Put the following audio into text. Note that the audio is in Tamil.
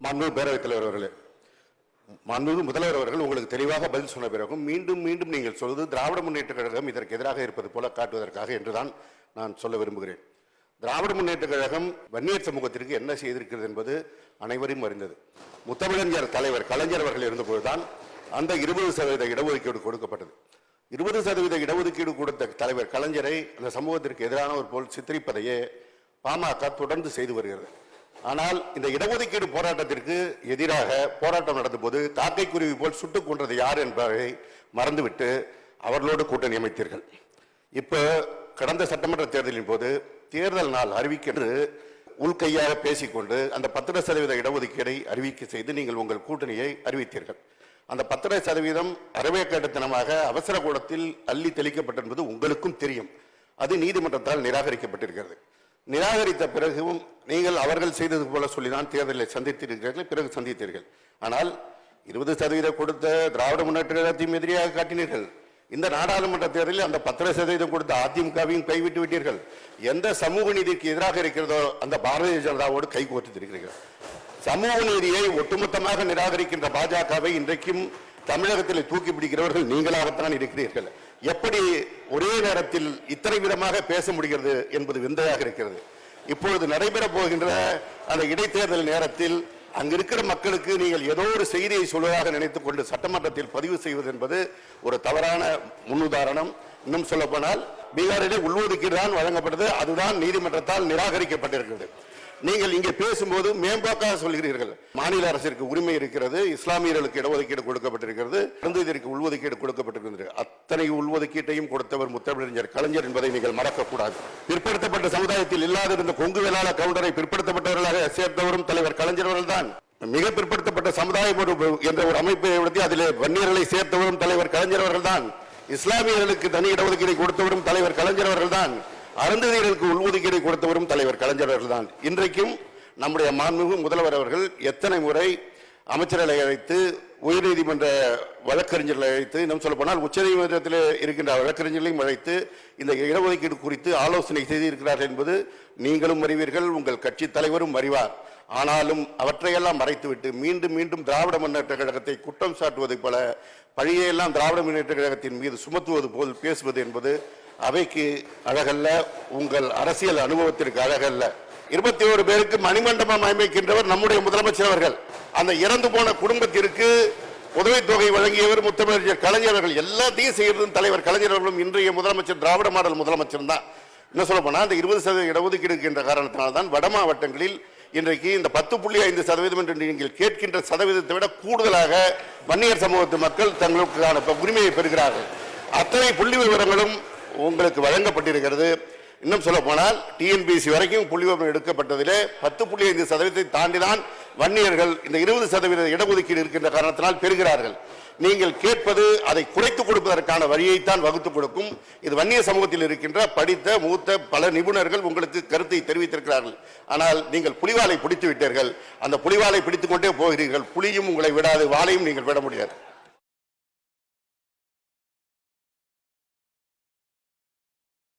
மாண்புமிகு பேரவைத் தலைவர் அவர்களே, மாண்புமிகு முதல்வர் அவர்கள் உங்களுக்கு தெளிவாக பதில் சொன்ன பிறகும் மீண்டும் மீண்டும் நீங்கள் சொல்வது திராவிட முன்னேற்ற கழகம் இதற்கு எதிராக இருப்பது போல காட்டுவதற்காக என்றுதான் நான் சொல்ல விரும்புகிறேன். திராவிட முன்னேற்ற கழகம் வன்னியர் சமூகத்திற்கு என்ன செய்திருக்கிறது என்பது அனைவரும் அறிந்தது. முத்தமிழறிஞர் தலைவர் கலைஞர் அவர்கள் இருந்தபோதுதான் அந்த 20% இடஒதுக்கீடு கொடுக்கப்பட்டது. 20% இடஒதுக்கீடு கொடுத்த தலைவர் கலைஞரை அந்த சமூகத்திற்கு எதிரானவர் போல் சித்தரிப்பதையே பாமக தொடர்ந்து செய்து வருகிறது. ஆனால் இந்த இடஒதுக்கீடு போராட்டத்திற்கு எதிராக போராட்டம் நடந்தபோது காக்கைக்குருவி போல் சுட்டுக் கொன்றது யார் என்பதை மறந்துவிட்டு அவர்களோடு கூட்டணி அமைத்தீர்கள். இப்ப கடந்த சட்டமன்ற தேர்தலின் போது தேர்தல் நாள் அறிவிக்கென்று உள்கையாக பேசிக்கொண்டு அந்த 10% இடஒதுக்கீடை அறிவிக்க செய்து நீங்கள் உங்கள் கூட்டணியை அறிவித்தீர்கள். அந்த 10% அறவேக்கட்டத்தனமாக அவசர கூடத்தில் அள்ளி தெளிக்கப்பட்டது உங்களுக்கும் தெரியும். அது நீதிமன்றத்தால் நிராகரிக்கப்பட்டிருக்கிறது. நிராகரித்த பிறகும் நீங்கள் அவர்கள் செய்தது போல சொல்லிதான் தேர்தலை சந்தித்திருக்கிறீர்கள், பிறகு சந்தித்தீர்கள். ஆனால் 20% கொடுத்த திராவிட முன்னேற்ற கழகத்தையும் எதிரியாக காட்டினீர்கள். இந்த நாடாளுமன்ற தேர்தலில் அந்த 10% கொடுத்த அதிமுகவையும் கைவிட்டு விட்டீர்கள். எந்த சமூக நீதிக்கு எதிராக இருக்கிறதோ அந்த பாரதிய ஜனதாவோடு கைகோர்த்திருக்கிறீர்கள். சமூக நீதியை ஒட்டுமொத்தமாக நிராகரிக்கின்ற பாஜகவை இன்றைக்கும் தமிழகத்தில் தூக்கி பிடிக்கிறவர்கள் நீங்களாகத்தான் இருக்கிறீர்கள். எப்படி ஒரே நேரத்தில் இத்தனை விதமாக பேச முடிகிறது என்பது விந்தையாக இருக்கிறது. இப்பொழுது நடைபெற போகின்ற அந்த இடைத்தேர்தல் நேரத்தில் அங்கிருக்கிற மக்களுக்கு நீங்கள் ஏதோ ஒரு செய்தியை சொல்வதாக நினைத்துக் கொண்டு சட்டமன்றத்தில் பதிவு செய்வது என்பது ஒரு தவறான முன்னுதாரணம். இன்னும் சொல்ல போனால் பீகாரிலே உள்ஒதுக்கீடு தான் வழங்கப்பட்டது, அதுதான் நீதிமன்றத்தால் நிராகரிக்கப்பட்டிருக்கிறது. நீங்கள் இங்கே பேசும்போது மேம்போக்காக சொல்கிறீர்கள். மாநில அரசிற்கு உரிமை இருக்கிறது, இஸ்லாமியர்களுக்கு இடஒதுக்கீடு கொடுக்கப்பட்டிருக்கிறது, இதற்கு உள்ஒதுக்கீடு கொடுக்கப்பட்டிருக்கிறது. அத்தனை உள்ஒதுக்கீட்டையும் கொடுத்தவர் முத்தமிழறிஞர் கலைஞர் என்பதை நீங்கள் மறக்கக்கூடாது. பிற்படுத்தப்பட்ட சமுதாயத்தில் இல்லாதிருந்த கொங்கு வேளாள கவுண்டரை பிற்படுத்தப்பட்டவர்களாக சேர்த்தவரும் தலைவர் கலைஞர் அவர்கள் தான். மிக பிற்படுத்தப்பட்ட சமுதாயம் என்ற ஒரு அமைப்பை ஏற்படுத்தி அதில் வன்னியர்களை சேர்த்தவரும் தலைவர் கலைஞர் அவர்கள் தான். இஸ்லாமியர்களுக்கு தனி இடஒதுக்கீடை கொடுத்தவரும் தலைவர் கலைஞர் அவர்கள் தான். அருந்ததியர்களுக்கு உள்ஒதுக்கீடை கொடுத்தவரும் தலைவர் கலைஞர் அவர்கள் தான். இன்றைக்கும் நம்முடைய மாண்புமிகு முதல்வர் அவர்கள் எத்தனை முறை அமைச்சர்களை அழைத்து உயர்நீதிமன்ற வழக்கறிஞர்களை அழைத்து இன்னும் சொல்ல போனால் உச்சநீதிமன்றத்தில் இருக்கின்ற வழக்கறிஞர்களையும் அழைத்து இந்த இடஒதுக்கீடு குறித்து ஆலோசனை செய்திருக்கிறார்கள் என்பது நீங்களும் அறிவீர்கள், உங்கள் கட்சி தலைவரும் அறிவார். ஆனாலும் அவற்றையெல்லாம் மறைத்துவிட்டு மீண்டும் மீண்டும் திராவிட முன்னேற்ற கழகத்தை குற்றம் சாட்டுவதை போல பழியெல்லாம் திராவிட முன்னேற்ற கழகத்தின் மீது சுமத்துவது போல் பேசுவது என்பது அவைக்கு அழகல்ல, உங்கள் அரசியல் அனுபவத்திற்கு அழகல்ல. 21 பேருக்கு மணிமண்டபம் அமைக்கின்றவர் நம்முடைய முதலமைச்சர் அவர்கள். அந்த இறந்து போன குடும்பத்திற்கு உதவித்தொகை வழங்கியவர் முத்தமிழறிஞர் கலைஞர் அவர்கள். எல்லாத்தையும் செய்யறதும் தலைவர் கலைஞர் அவர்களும் இன்றைய முதலமைச்சர் திராவிட மாடல் முதலமைச்சர் தான். என்ன சொல்ல போனா அந்த 20% இடஒதுக்கீடு இருக்கின்ற காரணத்தினால்தான் வட மாவட்டங்களில் இன்றைக்கு இந்த 10.5% என்று நீங்கள் கேட்கின்ற சதவீதத்தை விட கூடுதலாக வன்னியர் சமூகத்து மக்கள் தங்களுக்கான உரிமையை பெறுகிறார்கள். அத்தனை புள்ளி விவரங்களும் உங்களுக்கு வழங்கப்பட்டிருக்கிறது. இன்னும் சொல்ல போனால் டிஎன்பிசி வரைக்கும் புள்ளி விவரம் எடுக்கப்பட்டதிலே 10.5% தாண்டிதான் வன்னியர்கள் இந்த 20% இடஒதுக்கீடு இருக்கின்ற காரணத்தினால் பெறுகிறார்கள். நீங்கள் கேட்பது அதை குறைத்துக் கொடுப்பதற்கான வழியைத்தான் வகுத்துக் கொடுக்கும். இது வன்னிய சமூகத்தில் இருக்கின்ற படித்த மூத்த பல நிபுணர்கள் உங்களுக்கு கருத்தை தெரிவித்திருக்கிறார்கள். ஆனால் நீங்கள் புலிவாலை பிடித்து விட்டீர்கள். அந்த புலிவாலை பிடித்துக் கொண்டே போகிறீர்கள். புலியும் உங்களை விடாது, வாளையும் நீங்கள் விட முடியாது.